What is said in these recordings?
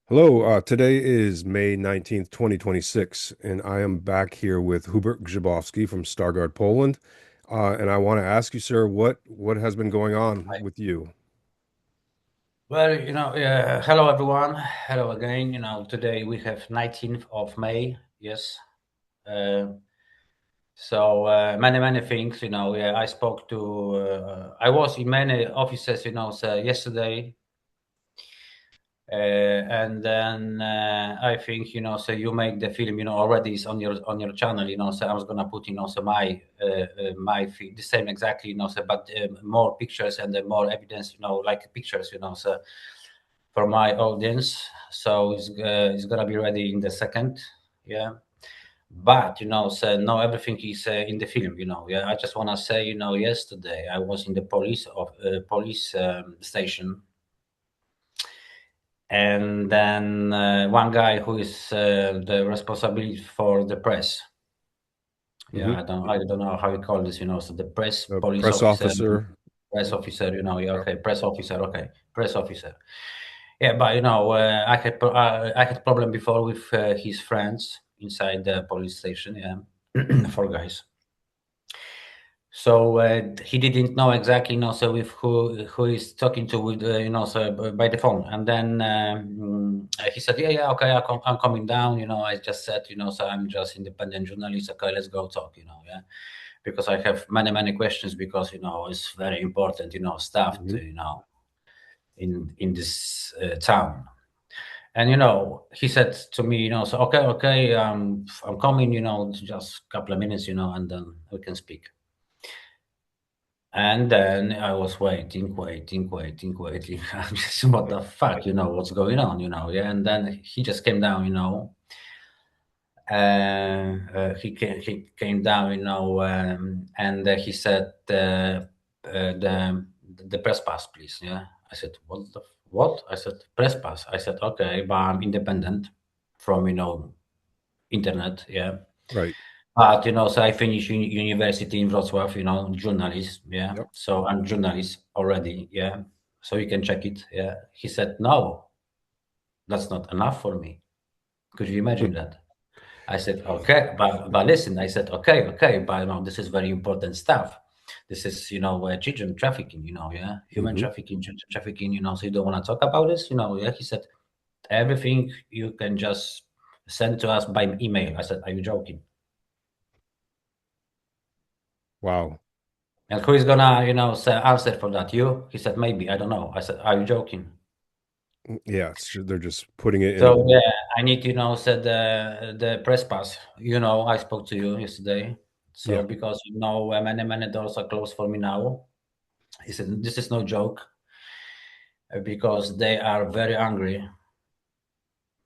Hello, today is May 19th, 2026, and I am back here with Hubert Grzybowski from Stargard, Poland. And I want to ask you, sir, what has been going on with you? Well, hello everyone. Hello again. Today we have 19th of May. Yes. Uh, many things. Yeah, I spoke to. I was in many offices. So yesterday, and then I think So you make the film. Already is on your channel. So I was gonna put. So my feed, the same exactly. So but more pictures and more evidence. Like pictures. So for my audience. So it's gonna be ready in the second. Yeah. But so now everything is in the film. Yeah. I just wanna say, yesterday I was in the police station, and then one guy who is the responsibility for the press. Hmm. Yeah, I don't know how you call this. So the press A police press officer, officer. press officer. Yeah, Yep. okay, press officer. Okay, press officer. Yeah, but I had problem before with his friends inside the police station. Yeah, four guys. So he didn't know exactly, so with who is talking to with so by the phone, and then he said, yeah, okay, I'm coming down. I just said, so I'm just independent journalist. Okay, let's go talk. Yeah, because I have many questions because it's very important stuff Hmm. to in this town. And he said to me, so okay, I'm coming, just a couple of minutes, and then we can speak. And then I was waiting. I'm just, what the fuck, what's going on, yeah. And then he just came down, and he came down, and he said, the press pass, please. Yeah, I said, what? I said, press pass. I said, okay, but I'm independent from internet. Yeah, Right. but so I finished university in Wrocław. Journalist. Yeah, Yep. so I'm journalist already. Yeah, so you can check it. Yeah, he said, no, that's not enough for me. Could you imagine that? I said, okay, but listen, I said, okay, but this is very important stuff. This is, children trafficking, yeah, human Hmm. trafficking, children trafficking, so you don't want to talk about this, yeah. He said, everything you can just send to us by email. I said, are you joking? Wow. And who is gonna, say, answer for that? You? He said, maybe, I don't know. I said, are you joking? Yeah, they're just putting it in a. So yeah, I need, said the press pass. I spoke to you yesterday. So Yeah. because many doors are closed for me now. He said this is no joke because they are very angry,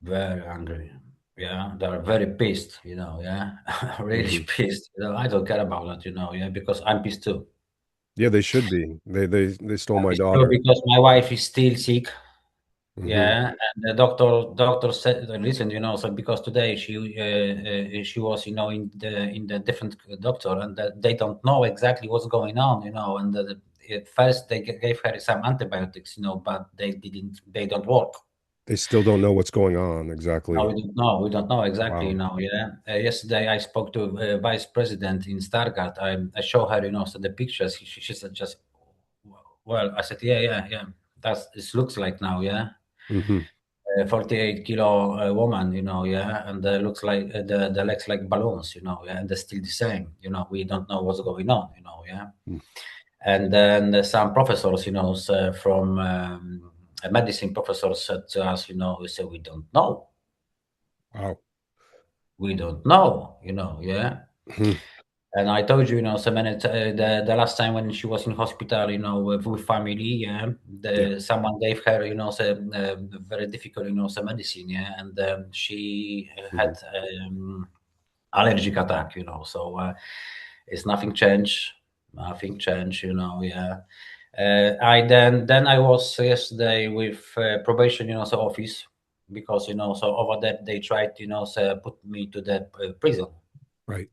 very angry. Yeah, they are very pissed. Yeah, really Hmm. pissed. I don't care about that. Yeah, because I'm pissed too. Yeah, they should be. They stole I'm my pissed too daughter. because my wife is still sick. Hmm. Yeah, and the doctor said, listen, so because today she was, in the different doctor, and that they don't know exactly what's going on, and at first they gave her some antibiotics, but they don't work. They still don't know what's going on No, exactly. we don't know exactly, Wow. yeah. Yesterday I spoke to vice president in Stargard. I show her, so the pictures. She said just, well, I said, yeah, that's it looks like now, yeah. Hmm. 48 kilo woman, yeah, and looks like the legs like balloons, yeah, and they're still the same, we don't know what's going on, yeah. And then some professors, from medicine professors said to us, we said, Wow. we don't know, yeah. Mhm. And I told you, so many the last time when she was in hospital, with family, yeah, Yeah. someone gave her, some very difficult, some medicine, yeah, and she had Hmm. allergic attack, so it's nothing changed, yeah. I then I was yesterday with probation, so office because so over that they tried, so put me to the prison. Right.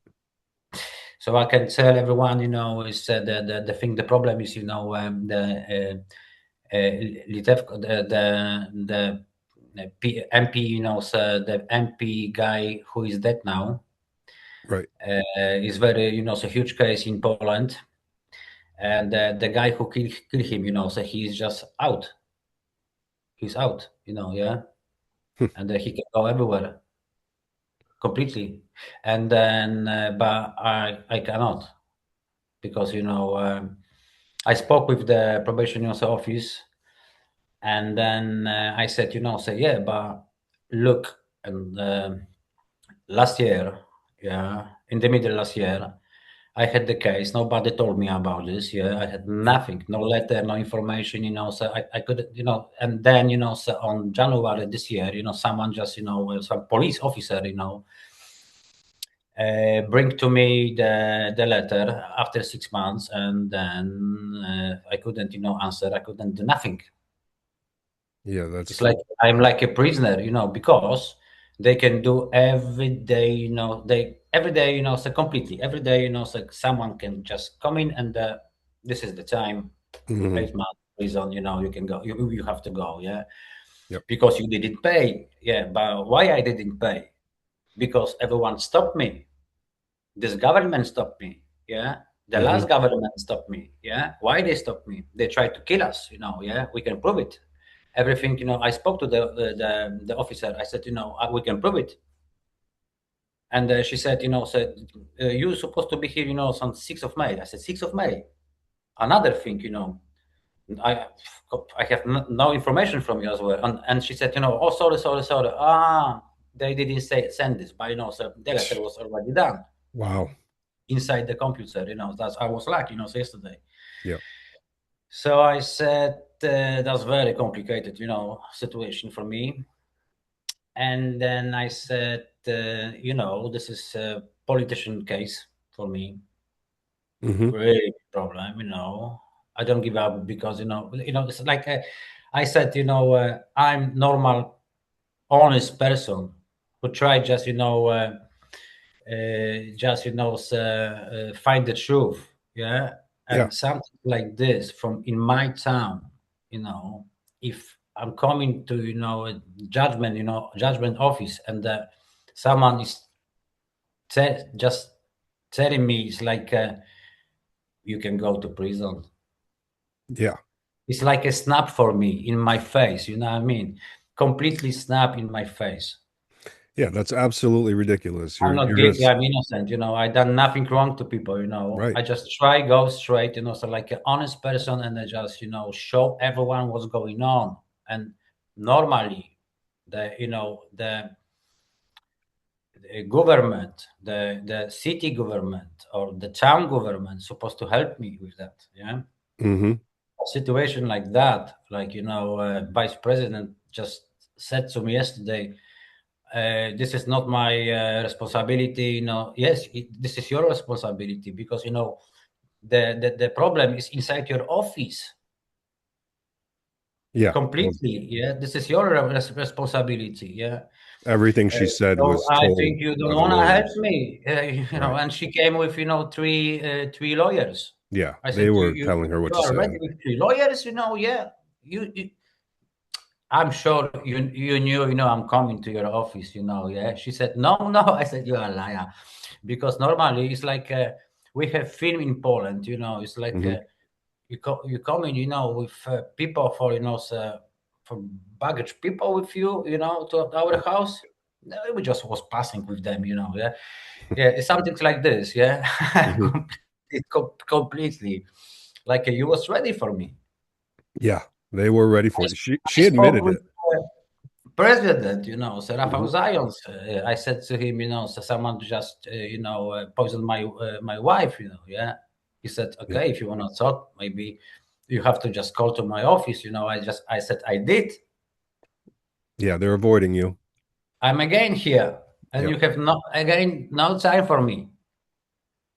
So I can tell everyone, is the thing. The problem is, the Litevko, the MP, the MP guy who is dead now. Right. Is very, a huge case in Poland. And the guy who killed him, so he's just out. He's out, yeah. And he can go everywhere completely. And then, but I cannot, because, I spoke with the probation office, and then I said, yeah, but look, and last year, yeah, in the middle last year, I had the case. Nobody told me about this. Yeah, I had nothing, no letter, no information. So I could, and then, so on January this year, someone just, some police officer, bring to me the letter after 6 months, and then I couldn't, answer. I couldn't do nothing. Yeah, It's that's like I'm like a prisoner, because they can do every day, they every day, so completely every day, so someone can just come in, and this is the time, mhm. 8 months prison, you can go, you have to go, yeah, Yep. because you didn't pay, yeah. But why I didn't pay? Because everyone stopped me. This government stopped me, yeah. The Hmm. last government stopped me, yeah. Why they stopped me? They tried to kill us, yeah. We can prove it. Everything, I spoke to the officer. I said, we can prove it. And she said, you're supposed to be here, on 6th of May. I said, 6th of May. Another thing, I I have no information from you as well. And she said, oh, sorry, sorry, sorry. They didn't say send this, but so the letter was already done Wow. inside the computer. That's I was lucky, so yesterday. Yep. So I said, that's very complicated, situation for me. And then I said, this is a politician case for me. Hmm. Great problem, I don't give up because, it's like I said, I'm normal, honest person who try just, find the truth, yeah. Yeah. And something like this from in my town, if I'm coming to, a judgment office, and someone is just telling me, it's like you can go to prison. Yeah. It's like a snap for me in my face, you know what I mean? Completely snap in my face. Yeah. That's absolutely ridiculous. I'm not You're guilty. just I'm innocent. I done nothing wrong to people. right. I just try go straight. So like an honest person, and I just show everyone what's going on. And normally, the government, the city government or the town government, supposed to help me with that. Yeah, Hmm. a situation like that, like vice president just said to me yesterday, this is not my responsibility. Yes, this is your responsibility, because the problem is inside your office Yeah. Well, completely. Yeah, this is your responsibility. Yeah. everything she said So was I told think you don't by the want to help lawyers. me, Right. and she came with three lawyers. Yeah. I said, They you were you telling her what you to are say. ready with three lawyers, yeah. You I'm sure you knew, I'm coming to your office, yeah. She said, no, no. I said, you're a liar, because normally it's like we have film in Poland, it's like Hmm. you come in, with people for for baggage people with you, to our house. No, we just was passing with them, yeah, yeah. It's something like this, yeah. Hmm. Completely, like you was ready for me. Yeah. They were ready I, for it. I She spoke admitted with it. president, Sir Rafał Hmm. Zając. I said to him, so someone just, poisoned my wife, yeah. He said, Yeah. okay, if you want to talk, maybe you have to just call to my office, I said, I did. Yeah. They're avoiding you. I'm again here, and Yep. you have no time for me.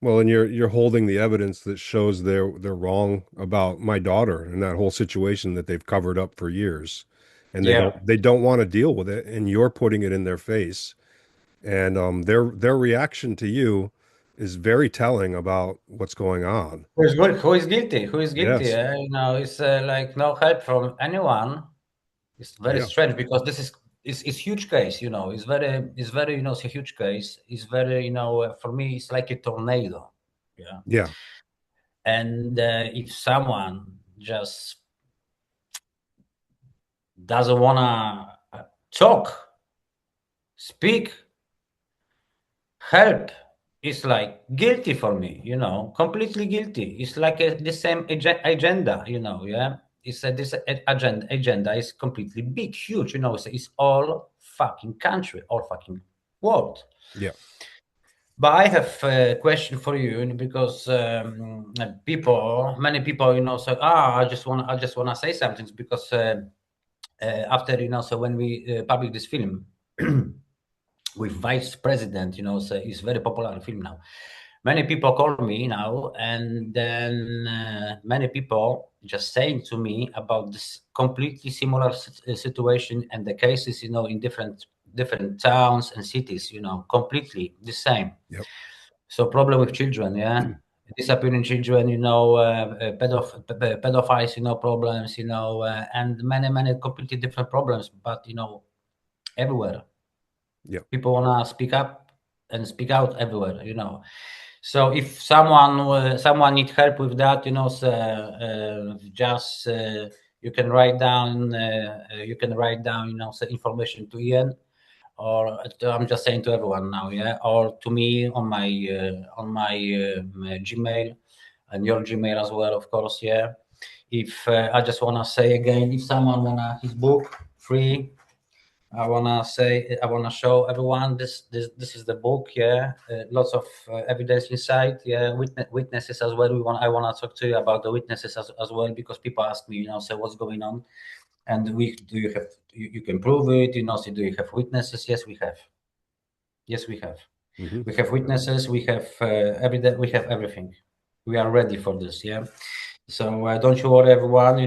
Well, and you're holding the evidence that shows they're wrong about my daughter and that whole situation that they've covered up for years, and Yeah. they don't want to deal with it, and you're putting it in their face, and their reaction to you is very telling about what's going on. Who is good? Who is guilty? Who is guilty? Yes. It's like no help from anyone. It's very Yeah. strange, because this is it's huge case, it's very, it's a huge case. It's very, for me, it's like a tornado. Yeah. Yeah. And if someone just doesn't want to talk, speak, help, it's like guilty for me, completely guilty. It's like the same agenda, yeah. This agenda is completely big, huge, it's all fucking country, all fucking world. Yeah. But I have a question for you, because many people, say, I just want to say something, because after, so when we publish this film with Vice President, so it's very popular film now. Many people call me now, and then many people just saying to me about this completely similar situation and the cases, in different towns and cities, completely the same. Yep. So problem with children, yeah, disappearing children, pedophiles, problems, and many completely different problems, but everywhere Yep. people wanna speak up and speak out everywhere. So if someone need help with that, so, just you can write down, so information to Ian, or I'm just saying to everyone now, yeah, or to me on my Gmail, and your Gmail as well, of course, yeah. If I just wanna say again, if someone wanna his book free, I wanna show everyone this is the book, yeah. Lots of evidence inside, yeah. Witnesses as well. I wanna talk to you about the witnesses as well, because people ask me, so what's going on, and you can prove it, so do you have witnesses? Yes, we have. Yes, we have. Hmm. We have witnesses. We have evidence. We have everything. We are ready for this. Yeah. So don't you worry, everyone.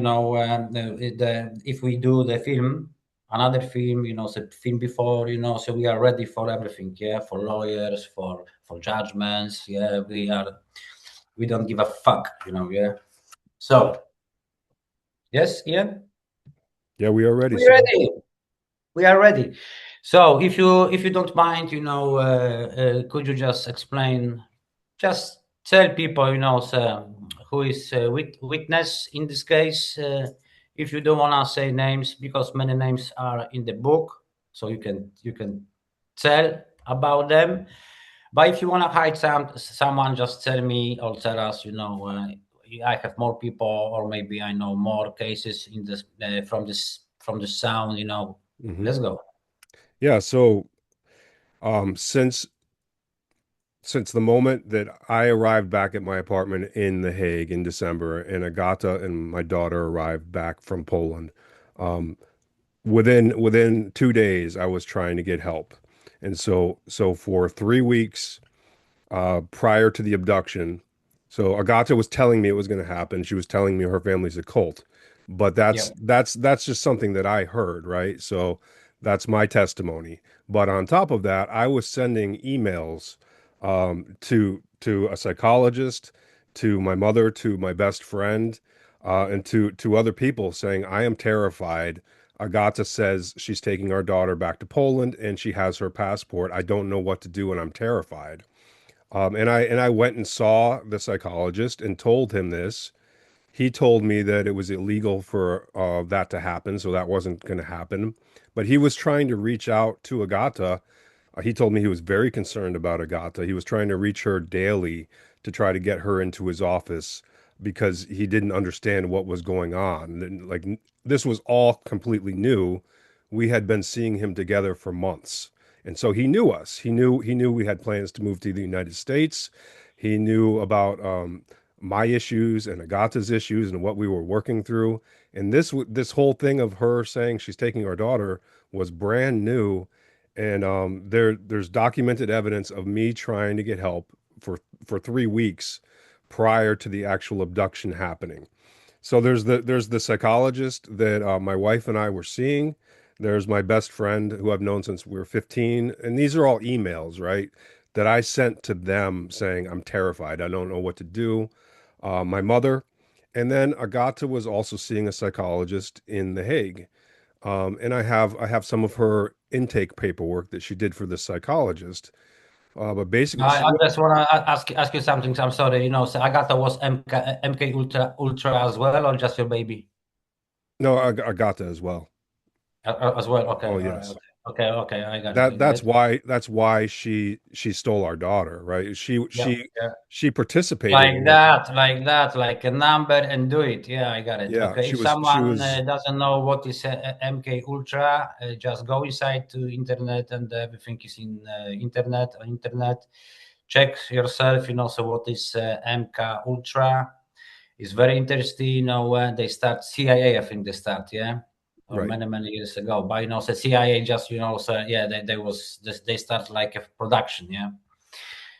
If we do the film, another film, the film before, so we are ready for everything. Yeah, for lawyers, for judgments. Yeah, we don't give a fuck. Yeah. So yes, yeah, Yeah, we are ready, we sir. ready. We are ready. So if you don't mind, could you just explain, just tell people, so, who is witness in this case? If you don't wanna say names, because many names are in the book, so you can tell about them. But if you wanna hide someone, just tell me or tell us. I have more people, or maybe I know more cases in this from the sound. Hmm. Let's go. Yeah. So, since the moment that I arrived back at my apartment in The Hague in December, and Agata and my daughter arrived back from Poland, um, within 2 days, I was trying to get help, and so for 3 weeks prior to the abduction. So Agata was telling me it was going to happen. She was telling me her family's a cult, but Yeah. that's just something that I heard, right? So that's my testimony. But on top of that, I was sending emails to a psychologist, to my mother, to my best friend, and to other people saying I am terrified. Agata says she's taking our daughter back to Poland and she has her passport. I don't know what to do and I'm terrified. And I went and saw the psychologist and told him this. He told me that it was illegal for that to happen, so that wasn't going to happen. But he was trying to reach out to Agata. He told me he was very concerned about Agata. He was trying to reach her daily to try to get her into his office because he didn't understand what was going on. And, like, this was all completely new. We had been seeing him together for months. And so he knew us. He knew we had plans to move to the United States. He knew about my issues and Agata's issues and what we were working through. And this whole thing of her saying she's taking our daughter was brand new. And there's documented evidence of me trying to get help for 3 weeks prior to the actual abduction happening. So there's the psychologist that my wife and I were seeing. There's my best friend who I've known since we were 15, and these are all emails, right? That I sent to them saying I'm terrified. I don't know what to do. My mother, and then Agata was also seeing a psychologist in The Hague. And I have some of her intake paperwork that she did for the psychologist. But basically, I just want to ask you something. I'm sorry, so Agatha was MK Ultra as well, or just your baby no, I got that as well. as well? Okay, Oh all right, yes. okay, I got it, I got it. That's why she stole our daughter, right? Yeah, yeah. She participated in it. Like a number and do it. Yeah, I got it. Yeah, Okay, if she someone was doesn't know what is MK Ultra, just go inside to internet and everything is in internet. Check yourself, so what is MK Ultra. It's very interesting, they start CIA, I think they start, yeah, or right. many years ago. But the CIA just, so yeah, they start like a production, yeah.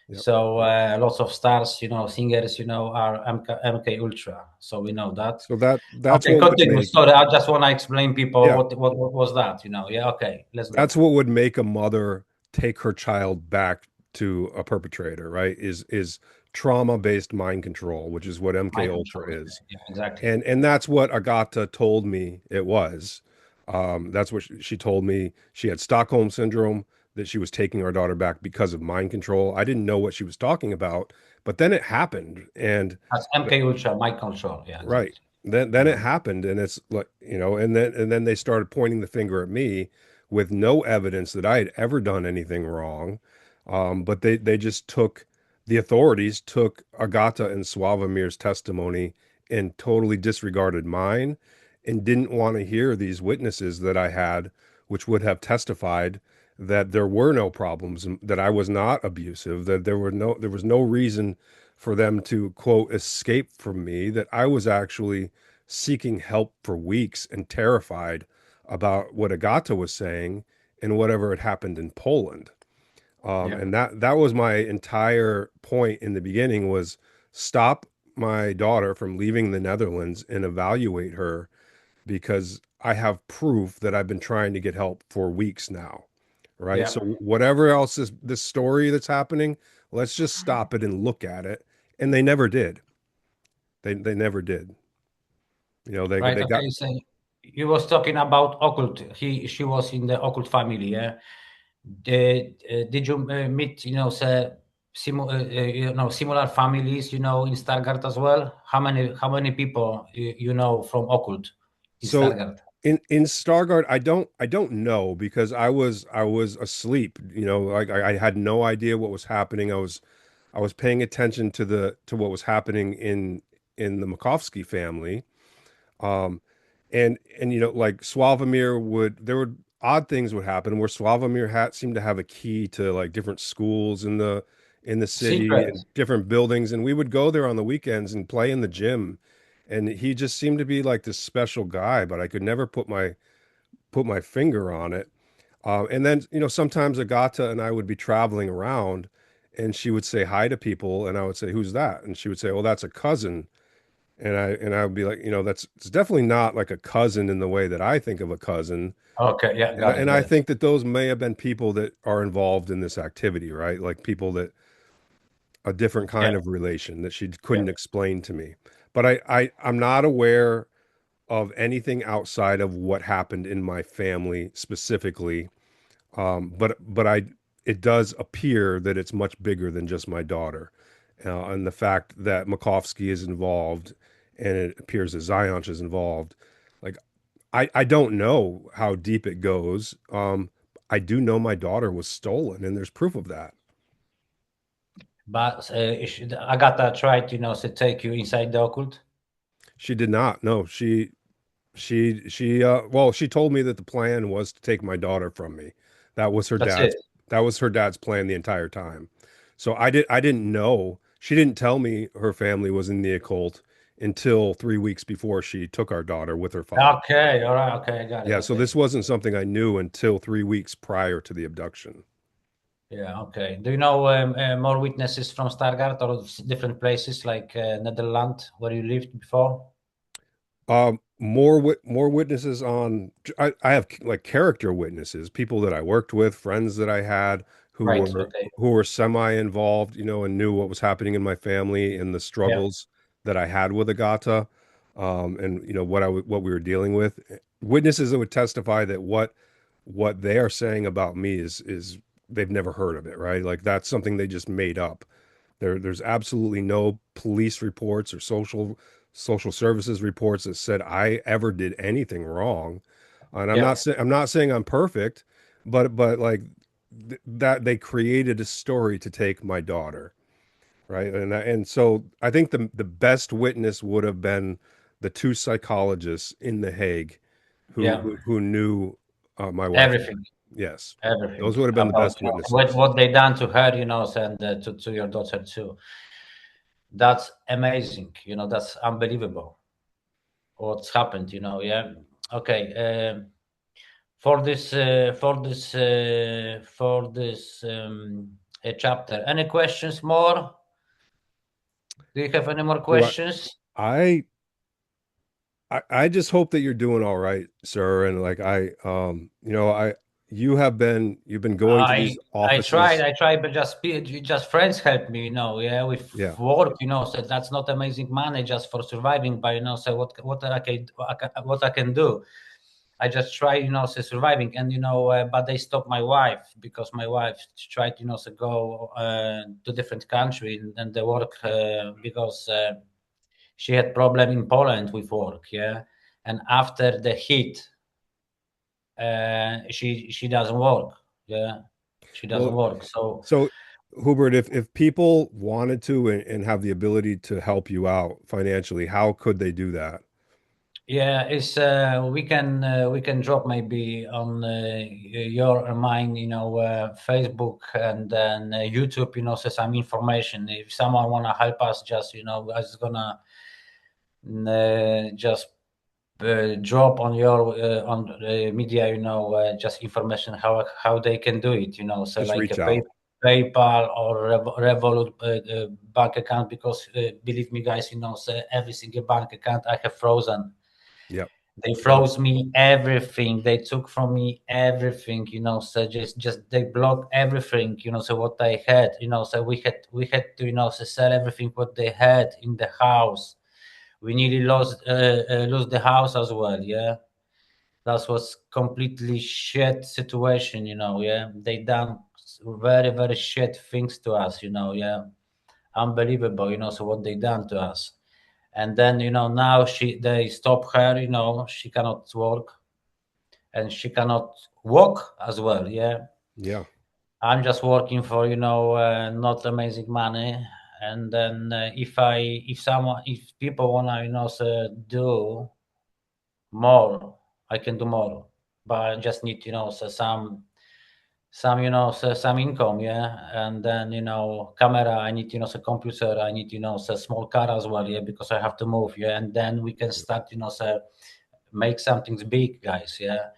Yep. So lots of stars, singers, are MK Ultra. So we know that. So that's Okay, what would continue. make Sorry, I just want to explain people yeah, what was that, Yeah, okay, let's that's go. what would make a mother take her child back to a perpetrator, right? Is trauma-based mind control, which is what MK Mind Ultra control. is. Yeah, exactly. And that's what Agata told me it was. That's what she told me. She had Stockholm syndrome, that she was taking our daughter back because of mind control. I didn't know what she was talking about, but then it happened. And That's MK Ultra, mind control. Yeah, right. exactly. Then it happened, and it's like, and then they started pointing the finger at me with no evidence that I had ever done anything wrong. But they just took the authorities took Agata and Slavomir's testimony and totally disregarded mine and didn't want to hear these witnesses that I had, which would have testified that there were no problems, and that I was not abusive, that there was no reason for them to quote escape from me, that I was actually seeking help for weeks and terrified about what Agata was saying and whatever had happened in Poland. Yeah, And that was my entire point in the beginning, was stop my daughter from leaving the Netherlands and evaluate her, because I have proof that I've been trying to get help for weeks now. Right. yeah. So whatever else is this story that's happening, let's just stop it and look at it. And they never did. They never did. Right. They got Okay. So you was talking about occult. She was in the occult family. Yeah. Did you meet, similar families, in Stargard as well? How many people you know from occult in so Stargard? in Stargard, I don't know, because I was asleep. Like I had no idea what was happening. I was paying attention to the to what was happening in the Makovsky family. Um, and like Slavomir would there would odd things would happen where Slavomir had seemed to have a key to like different schools in the city Secret. and different buildings, and we would go there on the weekends and play in the gym. And he just seemed to be like this special guy, but I could never put my finger on it. And then, sometimes Agata and I would be traveling around, and she would say hi to people, and I would say, "Who's that?" And she would say, "Oh, that's a cousin." And I would be like, that's it's definitely not like a cousin in the way that I think of a cousin. Okay. Yeah. Got it. And Got I it. think that those may have been people that are involved in this activity, right? Like people that a different Yeah. kind of relation that she Yeah. couldn't explain to me. But I'm not aware of anything outside of what happened in my family specifically. But it does appear that it's much bigger than just my daughter, and the fact that Makovsky is involved, and it appears that Zionch is involved. Like I don't know how deep it goes. I do know my daughter was stolen, and there's proof of that. But Agatha tried, to take you inside the occult. She did not. No, she well, she told me that the plan was to take my daughter from me. That was her That's it. dad's that was her dad's plan the entire time. So I didn't know. She didn't tell me her family was in the occult until 3 weeks before she took our daughter with her father. Okay. All right. Okay. I got it. Yeah, so Okay. this wasn't something I knew until 3 weeks prior to the abduction. Yeah. Okay. Do you know more witnesses from Stargard or different places like Netherlands where you lived before? More witnesses on. I have like character witnesses, people that I worked with, friends that I had Right. Okay. who were semi involved, and knew what was happening in my family and the Yeah. struggles that I had with Agata, and what what we were dealing with. witnesses that would testify that what they are saying about me is they've never heard of it, right? Like that's something they just made up. There's absolutely no police reports or social services reports that said I ever did anything wrong. And Yeah, I'm not saying I'm perfect, but like that they created a story to take my daughter, right? And so I think the best witness would have been the two psychologists in The Hague yeah, who knew my wife. everything, Yes, everything those would have been the about best what witnesses. what they done to her, and to your daughter too. That's amazing. That's unbelievable. What's happened? Yeah. Okay. For this chapter, any questions more? Do you have any more Do questions? I I just hope that you're doing all right, sir. And like you've been going to I these I tried, offices. I tried, but just friends helped me, yeah, with Yeah. work, so that's not amazing money just for surviving. But so what I can do? I just try, so surviving, and but they stopped my wife because my wife tried, to go to different country and the work because she had problem in Poland with work, yeah, and after the heat she doesn't work, yeah, she doesn't Well, work. So so Hubert, if people wanted to and have the ability to help you out financially, how could they do that? yeah, it's we can drop maybe on your or mine, Facebook and then YouTube, so some information. If someone wanna help us, just I was gonna just drop on your on media, just information how they can do it, so Just like a reach out. PayPal or Revolut bank account, because believe me, guys, so every single bank account I have frozen. Yep. They Yep. froze me everything. They took from me everything, so just they blocked everything, so what I had, so we had to, so sell everything what they had in the house. We nearly lost lose the house as well, yeah. That was completely shit situation, yeah. They done very, very shit things to us, yeah. Unbelievable, so what they done to us. And then, now they stop her, she cannot work and she cannot walk as well, yeah. Yeah. I'm just working for, not amazing money. And then if people wanna, so do more, I can do more, but I just need, so some income, yeah. And then, camera, I need, so computer, I need, so small car as well, yeah, because I have to move, yeah. And then we can start, so make something big, guys, yeah.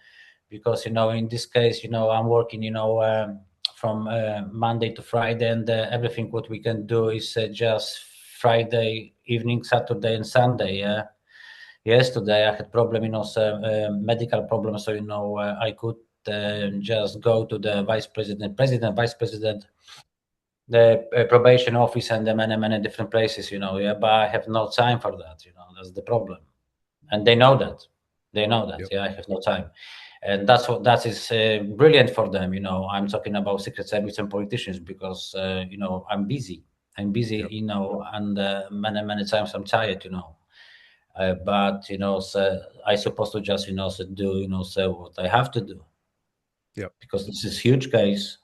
Because in this case, I'm working, from Monday to Friday, and everything what we can do is just Friday evening, Saturday and Sunday, yeah. Yesterday I had problem, so medical problem, so I could just go to the vice president, the probation office, and the many different places, yeah. But I have no time for that, that's the problem, and they know that. They know that, Yep. yeah. I have no time, and that's what that is brilliant for them. I'm talking about secret service and politicians because I'm busy. I'm busy, Yep. and many times I'm tired, but so I supposed to just so do so what I have to do, Yep. because this is huge case.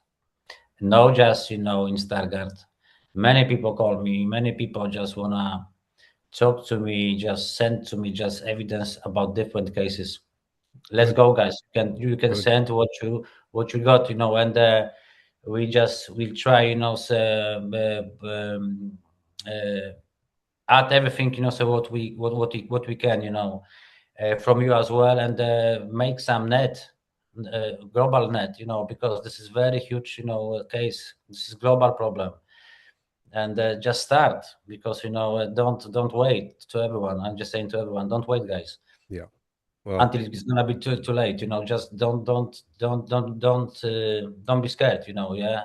No, just in Stargard, many people call me. Many people just wanna talk to me. Just send to me just evidence about different cases. Let's Good. go, guys. You can Good. send what you got, and we'll try, so, uh, add everything, so what we can, from you as well, and make some net, global net, because this is very huge, case. This is global problem, and just start, because don't wait to everyone. I'm just saying to everyone, don't wait, guys, Yeah. Well, until it's gonna be too late. Just don't be scared. Yeah,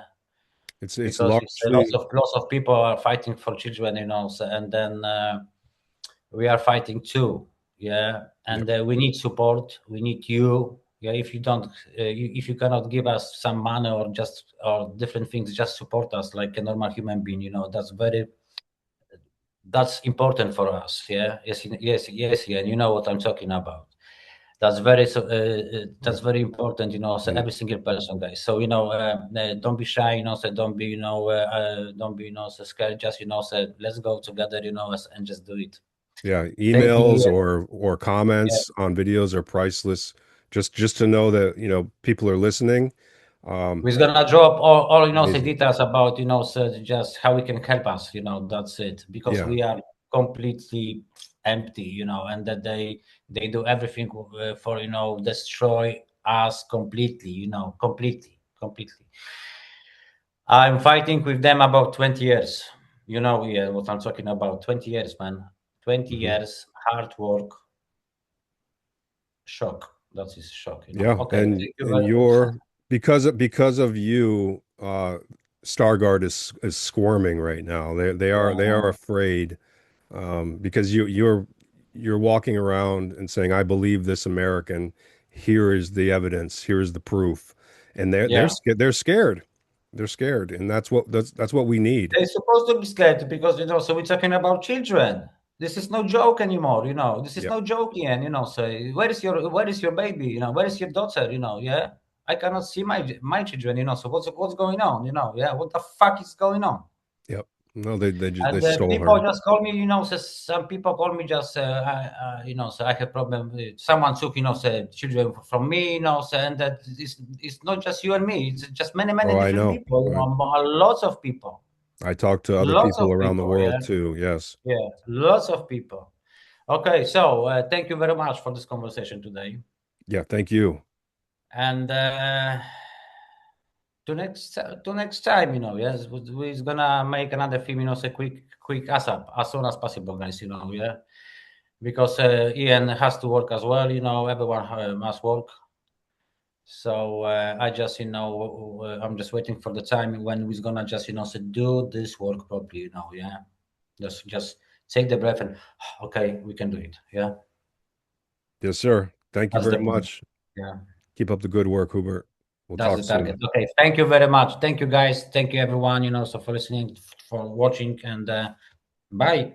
it's because you say lots largely of lots of people are fighting for children. And then we are fighting too. Yeah, and Yep. we need support. We need you. Yeah, if you don't, if you cannot give us some money or just or different things, just support us like a normal human being. That's important for us. Yeah, yes, yeah. And you know what I'm talking about. That's Yep. very important. So And every single person, guys. So don't be shy. So don't be don't be so scared. Just so let's go together. And just do it. yeah, 20 emails years. or Yeah. comments on videos are priceless. Just to know that, people are listening. Um, We're gonna drop all the Amazing. details about so just how we can help us. That's it, because Yeah. we are completely empty. And that they do everything for destroy us completely. Completely. I'm fighting with them about 20 years. Yeah, what I'm talking about. 20 years, man. 20 Mhm. years hard work. Shock. That is shock. Yeah, Okay, and thank you and very you're because of you, Stargard is squirming right now. They are yeah, afraid, because you're walking around and saying, "I believe this American. Here is the evidence. Here is the proof," and they're yeah. scared. They're scared. They're scared, and that's what we need. They're supposed to be scared because so we're talking about children. This is no joke anymore. This is Yep. no joke, Ian. So where is your baby? Where is your daughter? Yeah. I cannot see my children. So what's going on? Yeah. What the fuck is going on? Yep. No, they And stole people her. just call me, so some people call me just, so I have problem. Someone took, the children from me, so, and that it's not just you and me. It's just many, many Oh, I different know. people. Lots of people, I talk to other lots of people around the people. Yeah, world too. Yes. yeah, lots of people. Okay, so thank you very much for this conversation today, Yeah. Thank you. and to next time, yes, we're gonna make another film, so quick ASAP as soon as possible, guys. Yeah, because Ian has to work as well. Everyone must work. So I just, I'm just waiting for the time when we're gonna just, so do this work properly. Yeah, just take the breath and okay, we can do it. Yeah, Yes, sir. Thank you that's the very point. much. Yeah, Keep up the good work, Hubert. We'll that's talk the target. soon. Okay, thank you very much. Thank you, guys. Thank you, everyone. So for listening, for watching, and bye.